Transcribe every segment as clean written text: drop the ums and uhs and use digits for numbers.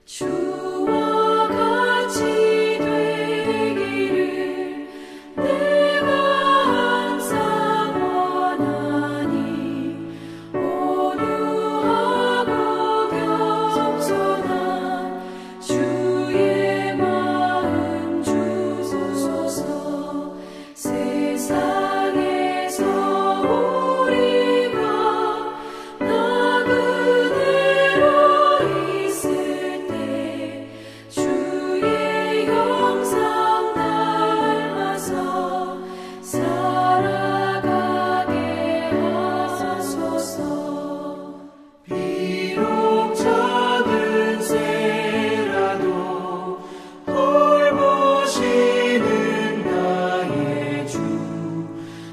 주와 같이 되기를 내가 항상 원하니 온유하고 겸손한 주의 마음 주소서. 세상에서 우리가 나 그대로 있을 때 주의 형상 닮아서 살아가게 하소서. 비록 작은 새라도 돌보시는 나의 주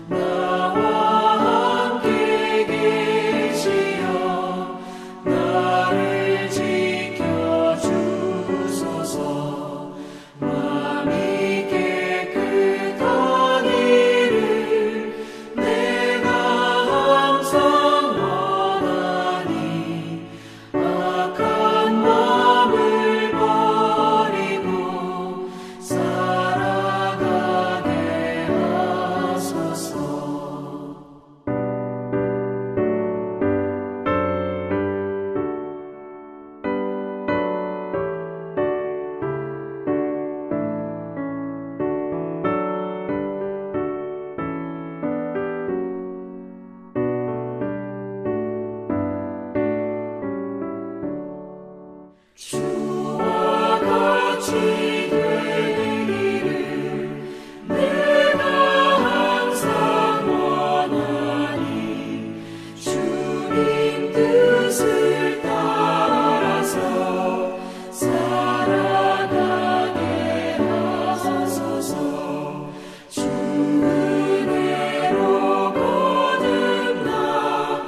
나와 함께 계시어 나를 지켜주소서. 마음이 깨끗하기를 내가 항상 원하니 악한 마음을 버리고 살아가게 하소서. 주와 같이 되기를 내가 항상 원하니 주님 뜻을 따라서 살아가게 하소서. 주 은혜로 거듭나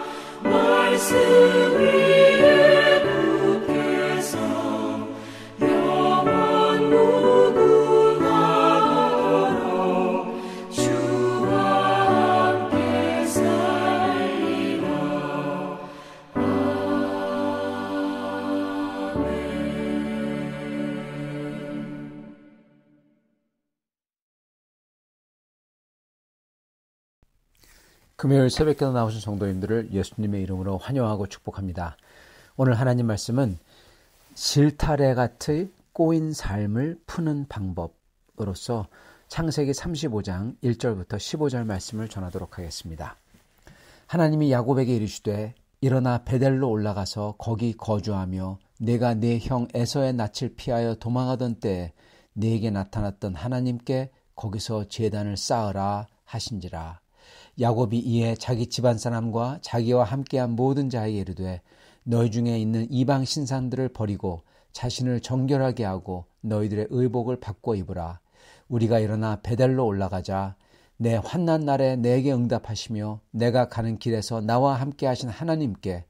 말씀 위에 굳게서 영원 무궁하도록 주와 함께 살리라. 아멘. 금요일 새벽기도 나오신 성도님들을 예수님의 이름으로 환영하고 축복합니다. 오늘 하나님 말씀은 실타래 같이 꼬인 삶을 푸는 방법으로서 창세기 35장 1절부터 15절 말씀을 전하도록 하겠습니다. 하나님이 야곱에게 이르시되 일어나 베델로 올라가서 거기 거주하며 내가 네 형 에서의 낯을 피하여 도망하던 때에 네게 나타났던 하나님께 거기서 제단을 쌓으라 하신지라. 야곱이 이에 자기 집안 사람과 자기와 함께한 모든 자에게 이르되 너희 중에 있는 이방 신상들을 버리고 자신을 정결하게 하고 너희들의 의복을 바꿔 입으라. 우리가 일어나 베델로 올라가자. 내 환난 날에 내게 응답하시며 내가 가는 길에서 나와 함께 하신 하나님께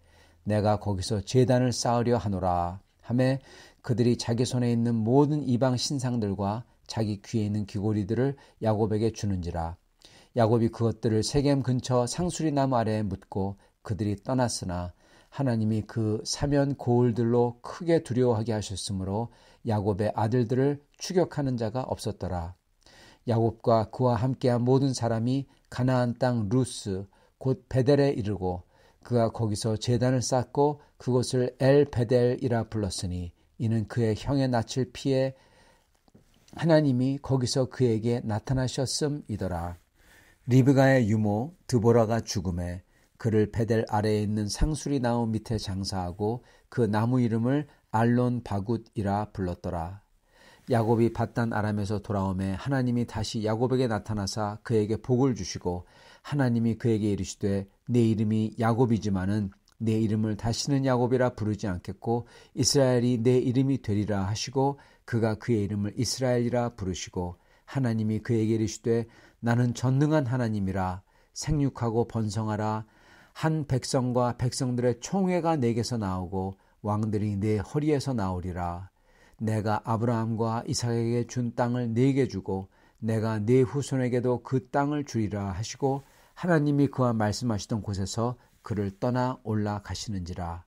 내가 거기서 제단을 쌓으려 하노라 하매 그들이 자기 손에 있는 모든 이방 신상들과 자기 귀에 있는 귀고리들을 야곱에게 주는지라. 야곱이 그것들을 세겜 근처 상수리 나무 아래에 묻고 그들이 떠났으나 하나님이 그 사면 고울들로 크게 두려워하게 하셨으므로 야곱의 아들들을 추격하는 자가 없었더라. 야곱과 그와 함께한 모든 사람이 가나안 땅 루스 곧 베델에 이르고 그가 거기서 제단을 쌓고 그곳을 엘 베델이라 불렀으니 이는 그의 형의 낯을 피해 하나님이 거기서 그에게 나타나셨음이더라. 리브가의 유모 드보라가 죽음에 그를 베델 아래에 있는 상수리 나무 밑에 장사하고 그 나무 이름을 알론 바굿이라 불렀더라. 야곱이 밧단 아람에서 돌아오매 하나님이 다시 야곱에게 나타나사 그에게 복을 주시고 하나님이 그에게 이르시되 내 이름이 야곱이지만은 내 이름을 다시는 야곱이라 부르지 않겠고 이스라엘이 내 이름이 되리라 하시고 그가 그의 이름을 이스라엘이라 부르시고 하나님이 그에게 이르시되 나는 전능한 하나님이라 생육하고 번성하라. 한 백성과 백성들의 총회가 내게서 나오고 왕들이 내 허리에서 나오리라. 내가 아브라함과 이삭에게 준 땅을 네게 주고 내가 네 후손에게도 그 땅을 주리라 하시고 하나님이 그와 말씀하시던 곳에서 그를 떠나 올라가시는지라.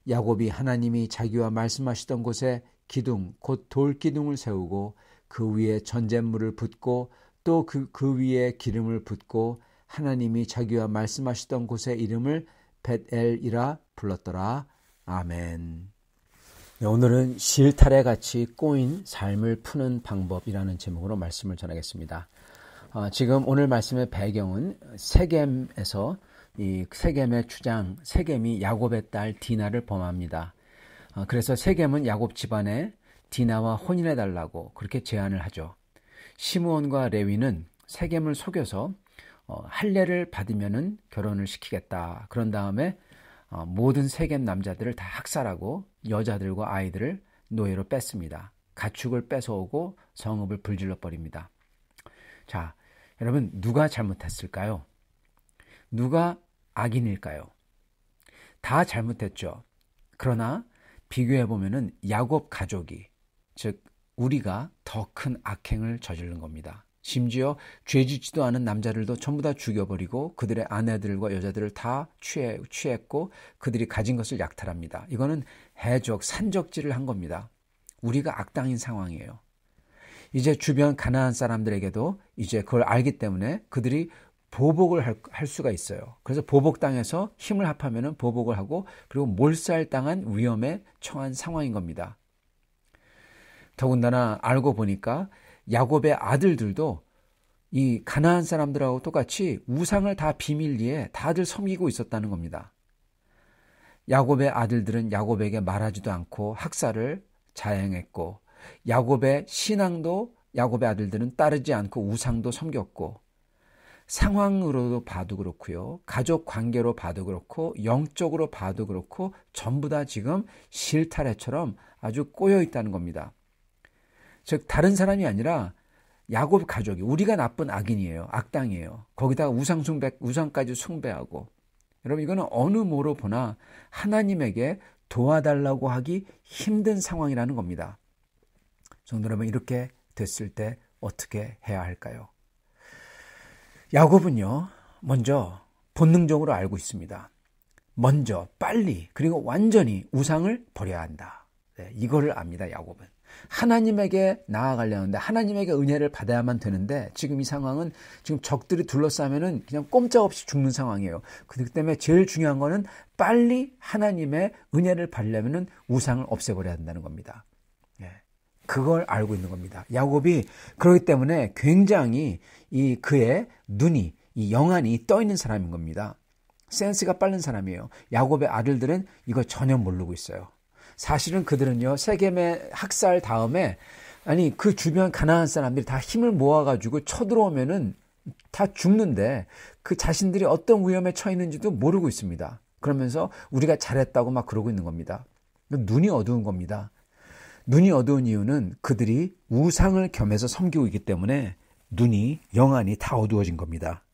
야곱이 하나님이 자기와 말씀하시던 곳에 기둥 곧 돌기둥을 세우고 그 위에 전잿물을 붓고 또 그 위에 기름을 붓고 하나님이 자기와 말씀하시던 곳의 이름을 벳엘이라 불렀더라. 아멘. 네, 오늘은 실타래 같이 꼬인 삶을 푸는 방법이라는 제목으로 말씀을 전하겠습니다. 지금 오늘 말씀의 배경은 세겜에서 이 세겜의 주장 세겜이 야곱의 딸 디나를 범합니다. 그래서 세겜은 야곱 집안에 디나와 혼인해달라고 그렇게 제안을 하죠. 시므온과 레위는 세겜을 속여서 할례를 받으면은 결혼을 시키겠다. 그런 다음에 모든 세겜 남자들을 다 학살하고 여자들과 아이들을 노예로 뺐습니다. 가축을 뺏어오고 성읍을 불질러 버립니다. 자, 여러분 누가 잘못했을까요? 누가 악인일까요? 다 잘못했죠. 그러나 비교해 보면은 야곱 가족이, 즉 우리가 더 큰 악행을 저지른 겁니다. 심지어 죄짓지도 않은 남자들도 전부 다 죽여버리고 그들의 아내들과 여자들을 다 취했고 그들이 가진 것을 약탈합니다. 이거는 해적, 산적질을 한 겁니다. 우리가 악당인 상황이에요. 이제 주변 가나안 사람들에게도 이제 그걸 알기 때문에 그들이 보복을 할 수가 있어요. 그래서 보복당해서 힘을 합하면 보복을 하고 그리고 몰살당한 위험에 처한 상황인 겁니다. 더군다나 알고 보니까 야곱의 아들들도 이 가나안 사람들하고 똑같이 우상을 다 비밀리에 다들 섬기고 있었다는 겁니다. 야곱의 아들들은 야곱에게 말하지도 않고 학살을 자행했고 야곱의 신앙도 야곱의 아들들은 따르지 않고 우상도 섬겼고 상황으로도 봐도 그렇고요. 가족 관계로 봐도 그렇고 영적으로 봐도 그렇고 전부 다 지금 실타래처럼 아주 꼬여 있다는 겁니다. 즉 다른 사람이 아니라 야곱 가족이 우리가 나쁜 악인이에요. 악당이에요. 거기다가 우상까지 숭배하고 여러분 이거는 어느 모로 보나 하나님에게 도와달라고 하기 힘든 상황이라는 겁니다. 성도 여러분 이렇게 됐을 때 어떻게 해야 할까요? 야곱은요 먼저 본능적으로 알고 있습니다. 먼저 빨리 그리고 완전히 우상을 버려야 한다. 네, 이거를 압니다. 야곱은. 하나님에게 나아가려는데 하나님에게 은혜를 받아야만 되는데 지금 이 상황은 지금 적들이 둘러싸면은 그냥 꼼짝없이 죽는 상황이에요. 그렇기 때문에 제일 중요한 거는 빨리 하나님의 은혜를 받으려면은 우상을 없애버려야 한다는 겁니다. 예. 그걸 알고 있는 겁니다. 야곱이 그렇기 때문에 굉장히 이 그의 눈이 이 영안이 떠 있는 사람인 겁니다. 센스가 빠른 사람이에요. 야곱의 아들들은 이거 전혀 모르고 있어요. 사실은 그들은요 세겜의 학살 다음에 아니 그 주변 가나안 사람들이 다 힘을 모아가지고 쳐들어오면은 다 죽는데 그 자신들이 어떤 위험에 처했는지도 모르고 있습니다. 그러면서 우리가 잘했다고 막 그러고 있는 겁니다. 눈이 어두운 겁니다. 눈이 어두운 이유는 그들이 우상을 겸해서 섬기고 있기 때문에 눈이 영안이 다 어두워진 겁니다.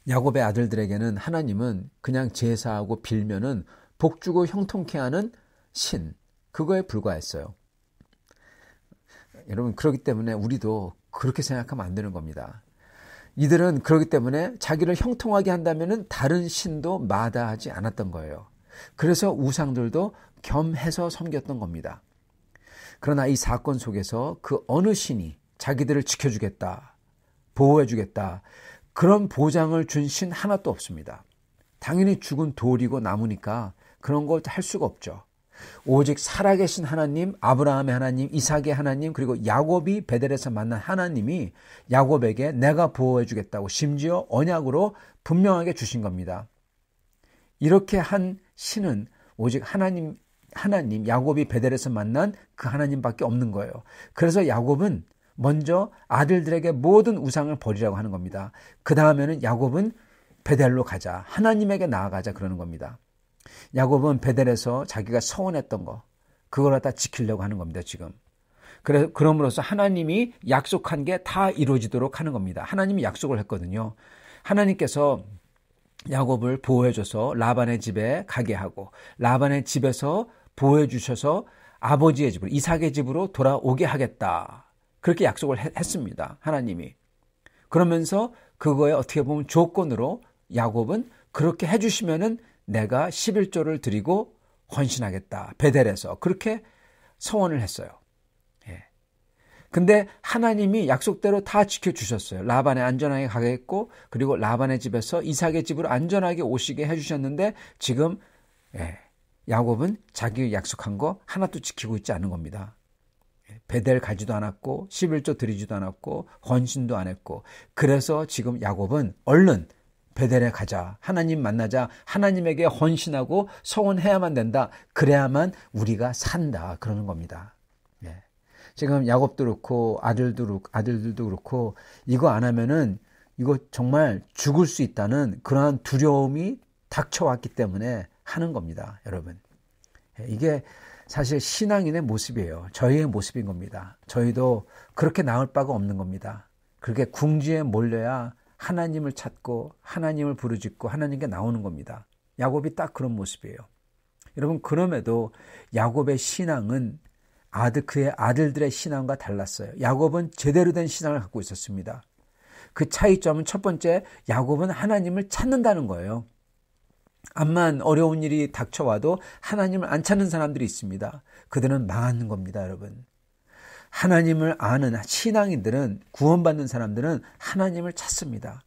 야곱의 아들들에게는 하나님은 그냥 제사하고 빌면은 복주고 형통케 하는 신 그거에 불과했어요. 여러분 그렇기 때문에 우리도 그렇게 생각하면 안 되는 겁니다. 이들은 그렇기 때문에 자기를 형통하게 한다면은 다른 신도 마다하지 않았던 거예요. 그래서 우상들도 겸해서 섬겼던 겁니다. 그러나 이 사건 속에서 그 어느 신이 자기들을 지켜주겠다, 보호해주겠다 그런 보장을 준 신 하나도 없습니다. 당연히 죽은 돌이고 나무니까 그런 거 할 수가 없죠. 오직 살아계신 하나님, 아브라함의 하나님, 이삭의 하나님, 그리고 야곱이 베델에서 만난 하나님이 야곱에게 내가 보호해 주겠다고 심지어 언약으로 분명하게 주신 겁니다. 이렇게 한 신은 오직 하나님 야곱이 베델에서 만난 그 하나님밖에 없는 거예요. 그래서 야곱은 먼저 아들들에게 모든 우상을 버리라고 하는 겁니다. 그 다음에는 야곱은 베델로 가자, 하나님에게 나아가자 그러는 겁니다. 야곱은 베델에서 자기가 서원했던 거 그걸 갖다 지키려고 하는 겁니다. 지금. 그럼으로써 하나님이 약속한 게 다 이루어지도록 하는 겁니다. 하나님이 약속을 했거든요. 하나님께서 야곱을 보호해 줘서 라반의 집에 가게 하고 라반의 집에서 보호해 주셔서 아버지의 집으로 이삭의 집으로 돌아오게 하겠다. 그렇게 약속을 했습니다. 하나님이. 그러면서 그거에 어떻게 보면 조건으로 야곱은 그렇게 해주시면은 내가 11조를 드리고 헌신하겠다. 베델에서 그렇게 서원을 했어요. 근데 하나님이 약속대로 다 지켜주셨어요. 라반에 안전하게 가게 했고, 그리고 라반의 집에서 이삭의 집으로 안전하게 오시게 해주셨는데, 지금 야곱은 자기 약속한 거 하나도 지키고 있지 않은 겁니다. 베델 가지도 않았고 11조 드리지도 않았고 헌신도 안 했고, 그래서 지금 야곱은 얼른 베델에 가자, 하나님 만나자, 하나님에게 헌신하고 서원해야만 된다, 그래야만 우리가 산다, 그러는 겁니다. 지금 야곱도 그렇고 아들들도 그렇고 이거 안 하면은 이거 정말 죽을 수 있다는 그러한 두려움이 닥쳐왔기 때문에 하는 겁니다, 여러분. 이게 사실 신앙인의 모습이에요. 저희의 모습인 겁니다. 저희도 그렇게 나올 바가 없는 겁니다. 그렇게 궁지에 몰려야 하나님을 찾고 하나님을 부르짖고 하나님께 나오는 겁니다. 야곱이 딱 그런 모습이에요. 여러분, 그럼에도 야곱의 신앙은 그의 아들들의 신앙과 달랐어요. 야곱은 제대로 된 신앙을 갖고 있었습니다. 그 차이점은 첫 번째, 야곱은 하나님을 찾는다는 거예요. 암만 어려운 일이 닥쳐와도 하나님을 안 찾는 사람들이 있습니다. 그들은 망하는 겁니다, 여러분. 하나님을 아는 신앙인들은, 구원받는 사람들은 하나님을 찾습니다.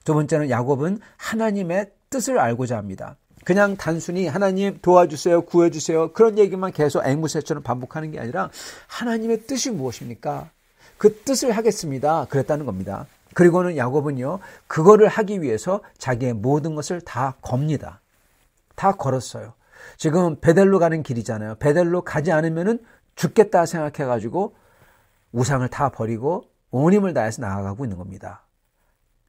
두 번째는 야곱은 하나님의 뜻을 알고자 합니다. 그냥 단순히 하나님 도와주세요, 구해주세요, 그런 얘기만 계속 앵무새처럼 반복하는 게 아니라 하나님의 뜻이 무엇입니까? 그 뜻을 하겠습니다, 그랬다는 겁니다. 그리고는 야곱은요, 그거를 하기 위해서 자기의 모든 것을 다 겁니다. 다 걸었어요. 지금 베델로 가는 길이잖아요. 베델로 가지 않으면은 죽겠다 생각해가지고 우상을 다 버리고 온 힘을 다해서 나아가고 있는 겁니다.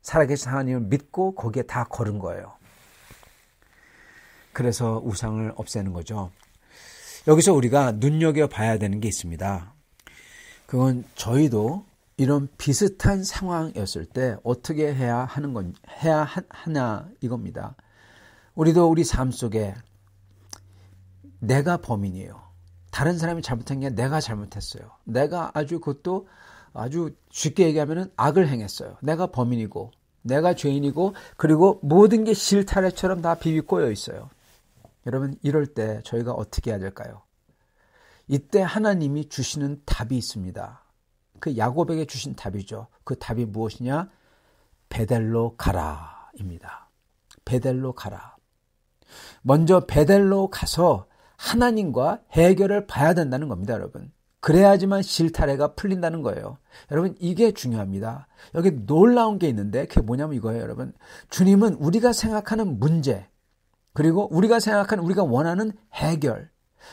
살아계신 하나님을 믿고 거기에 다 걸은 거예요. 그래서 우상을 없애는 거죠. 여기서 우리가 눈여겨봐야 되는 게 있습니다. 그건 저희도 이런 비슷한 상황이었을 때 어떻게 해야 하냐 이겁니다. 우리도 우리 삶 속에 내가 범인이에요. 다른 사람이 잘못한 게 내가 잘못했어요. 내가 그것도 아주 쉽게 얘기하면 악을 행했어요. 내가 범인이고 내가 죄인이고, 그리고 모든 게 실타래처럼 다 비비꼬여 있어요. 여러분, 이럴 때 저희가 어떻게 해야 될까요? 이때 하나님이 주시는 답이 있습니다. 그 야곱에게 주신 답이죠. 그 답이 무엇이냐? 베델로 가라입니다. 베델로 가라. 먼저 베델로 가서 하나님과 해결을 봐야 된다는 겁니다, 여러분. 그래야지만 실타래가 풀린다는 거예요. 여러분, 이게 중요합니다. 여기 놀라운 게 있는데 그게 뭐냐면 이거예요, 여러분. 주님은 우리가 생각하는 문제, 그리고 우리가 원하는 해결,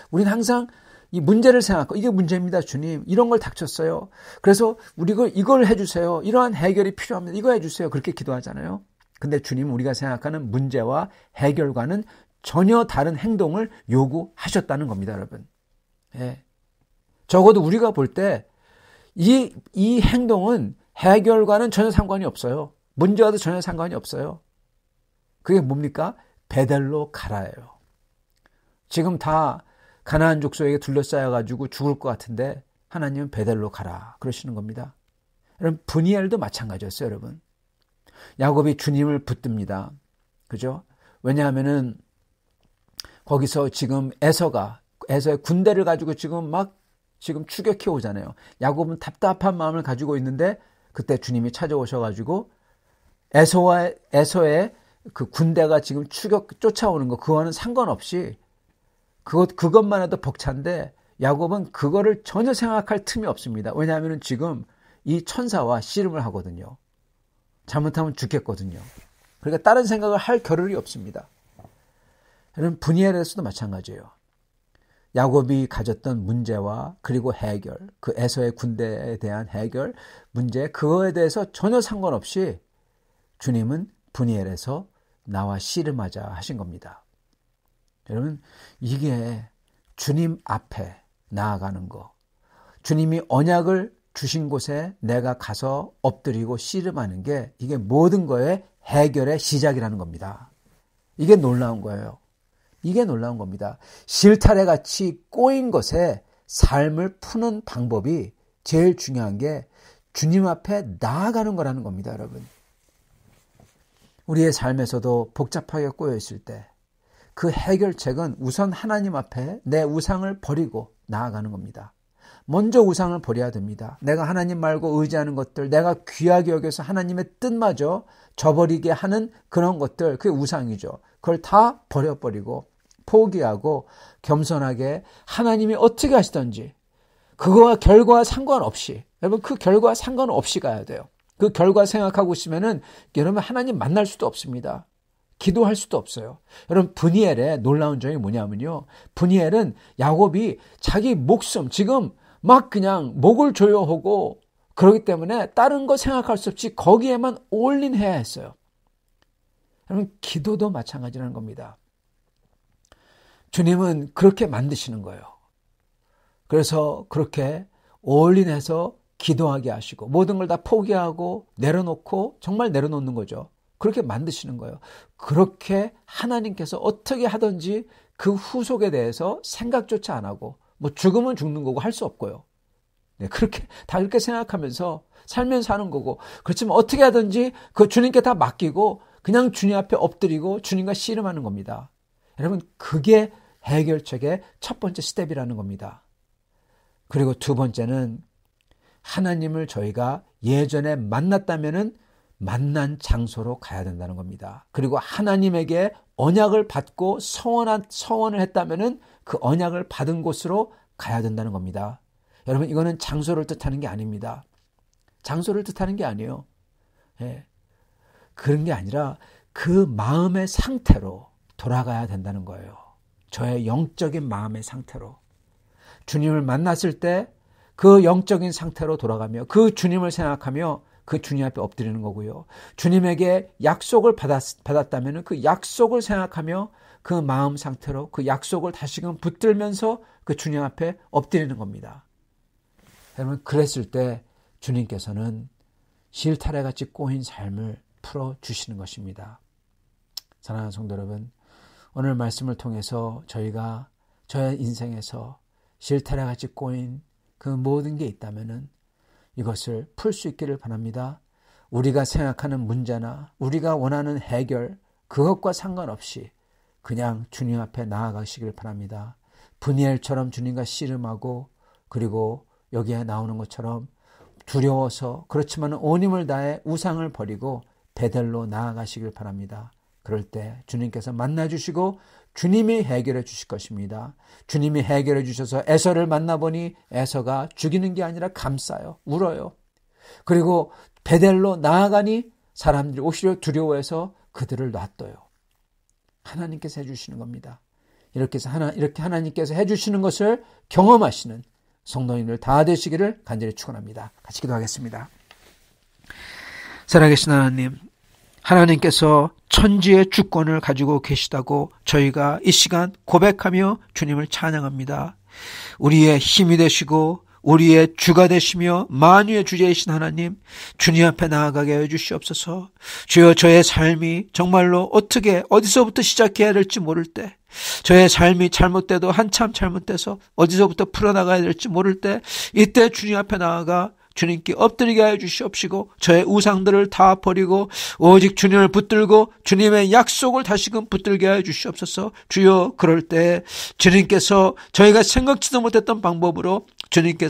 우리는 항상 이 문제를 생각하고 이게 문제입니다, 주님. 이런 걸 닥쳤어요. 그래서 우리가 이걸 해주세요. 이러한 해결이 필요합니다. 이거 해주세요. 그렇게 기도하잖아요. 근데 주님은 우리가 생각하는 문제와 해결과는 전혀 다른 행동을 요구하셨다는 겁니다, 여러분. 예. 적어도 우리가 볼 때 이 행동은 해결과는 전혀 상관이 없어요. 문제와도 전혀 상관이 없어요. 그게 뭡니까? 베델로 가라예요. 지금 다 가나안 족속에게 둘러싸여가지고 죽을 것 같은데 하나님은 베델로 가라 그러시는 겁니다. 여러분, 브니엘도 마찬가지였어요, 여러분. 야곱이 주님을 붙듭니다. 그죠? 왜냐하면은 거기서 지금 에서의 군대를 가지고 지금 추격해 오잖아요. 야곱은 답답한 마음을 가지고 있는데 그때 주님이 찾아오셔가지고 에서의 그 군대가 지금 쫓아오는 거, 그거와는 상관없이 그것만 해도 벅찬데 야곱은 그거를 전혀 생각할 틈이 없습니다. 왜냐하면 지금 이 천사와 씨름을 하거든요. 잘못하면 죽겠거든요. 그러니까 다른 생각을 할 겨를이 없습니다. 여러분, 브니엘에서도 마찬가지예요. 야곱이 가졌던 문제와 그리고 해결, 그 에서의 군대에 대한 해결, 문제, 그거에 대해서 전혀 상관없이 주님은 브니엘에서 나와 씨름하자 하신 겁니다. 여러분, 이게 주님 앞에 나아가는 거, 주님이 언약을 주신 곳에 내가 가서 엎드리고 씨름하는 게 이게 모든 거의 해결의 시작이라는 겁니다. 이게 놀라운 거예요. 이게 놀라운 겁니다. 실타래같이 꼬인 것에 삶을 푸는 방법이 제일 중요한 게 주님 앞에 나아가는 거라는 겁니다, 여러분. 우리의 삶에서도 복잡하게 꼬여 있을 때, 그 해결책은 우선 하나님 앞에 내 우상을 버리고 나아가는 겁니다. 먼저 우상을 버려야 됩니다. 내가 하나님 말고 의지하는 것들, 내가 귀하게 여겨서 하나님의 뜻마저 저버리게 하는 그런 것들, 그게 우상이죠. 그걸 다 버려버리고 포기하고 겸손하게 하나님이 어떻게 하시든지 그거와 결과와 상관없이, 여러분 그 결과와 상관없이 가야 돼요. 그 결과 생각하고 있으면은 여러분 하나님 만날 수도 없습니다. 기도할 수도 없어요. 여러분 브니엘의 놀라운 점이 뭐냐면요, 브니엘은 야곱이 자기 목숨 지금 막 그냥 목을 조여하고 그러기 때문에 다른 거 생각할 수 없이 거기에만 올인해야 했어요. 여러분 기도도 마찬가지라는 겁니다. 주님은 그렇게 만드시는 거예요. 그래서 그렇게 올인해서 기도하게 하시고 모든 걸 다 포기하고 내려놓고 정말 내려놓는 거죠. 그렇게 만드시는 거예요. 그렇게 하나님께서 어떻게 하든지 그 후속에 대해서 생각조차 안 하고 뭐 죽으면 죽는 거고 할 수 없고요. 네, 그렇게 다 그렇게 생각하면서 살면서 하는 거고, 그렇지만 어떻게 하든지 그 주님께 다 맡기고 그냥 주님 앞에 엎드리고 주님과 씨름하는 겁니다. 여러분 그게 해결책의 첫 번째 스텝이라는 겁니다. 그리고 두 번째는 하나님을 저희가 예전에 만났다면은 만난 장소로 가야 된다는 겁니다. 그리고 하나님에게 언약을 받고 서원을 했다면은 그 언약을 받은 곳으로 가야 된다는 겁니다. 여러분 이거는 장소를 뜻하는 게 아닙니다. 장소를 뜻하는 게 아니에요. 예. 그런 게 아니라 그 마음의 상태로 돌아가야 된다는 거예요. 저의 영적인 마음의 상태로. 주님을 만났을 때 그 영적인 상태로 돌아가며 그 주님을 생각하며 그 주님 앞에 엎드리는 거고요. 주님에게 약속을 받았다면 그 약속을 생각하며 그 마음 상태로 그 약속을 다시금 붙들면서 그 주님 앞에 엎드리는 겁니다. 여러분 그랬을 때 주님께서는 실타래같이 꼬인 삶을 풀어주시는 것입니다. 사랑하는 성도 여러분, 오늘 말씀을 통해서 저희가 저의 인생에서 실타래같이 꼬인 그 모든 게 있다면은 이것을 풀 수 있기를 바랍니다. 우리가 생각하는 문제나 우리가 원하는 해결, 그것과 상관없이 그냥 주님 앞에 나아가시길 바랍니다. 브니엘처럼 주님과 씨름하고, 그리고 여기에 나오는 것처럼 두려워서 그렇지만 온 힘을 다해 우상을 버리고 베델로 나아가시길 바랍니다. 그럴 때 주님께서 만나주시고 주님이 해결해 주실 것입니다. 주님이 해결해 주셔서 에서를 만나보니 에서가 죽이는 게 아니라 감싸요. 울어요. 그리고 베델로 나아가니 사람들이 오히려 두려워해서 그들을 놔둬요. 하나님께서 해주시는 겁니다. 이렇게 하나님께서 해주시는 것을 경험하시는 성도님들 다 되시기를 간절히 축원합니다. 같이 기도하겠습니다. 살아계신 하나님, 하나님께서 천지의 주권을 가지고 계시다고 저희가 이 시간 고백하며 주님을 찬양합니다. 우리의 힘이 되시고 우리의 주가 되시며 만유의 주제이신 하나님, 주님 앞에 나아가게 해주시옵소서. 주여, 저의 삶이 정말로 어떻게 어디서부터 시작해야 될지 모를 때, 저의 삶이 잘못돼도 한참 잘못돼서 어디서부터 풀어나가야 될지 모를 때, 이때 주님 앞에 나아가 주님께 엎드리게 하여 주시옵시고 저의 우상들을 다 버리고 오직 주님을 붙들고 주님의 약속을 다시금 붙들게 하여 주시옵소서. 주여, 그럴 때 주님께서 저희가 생각지도 못했던 방법으로 주님께서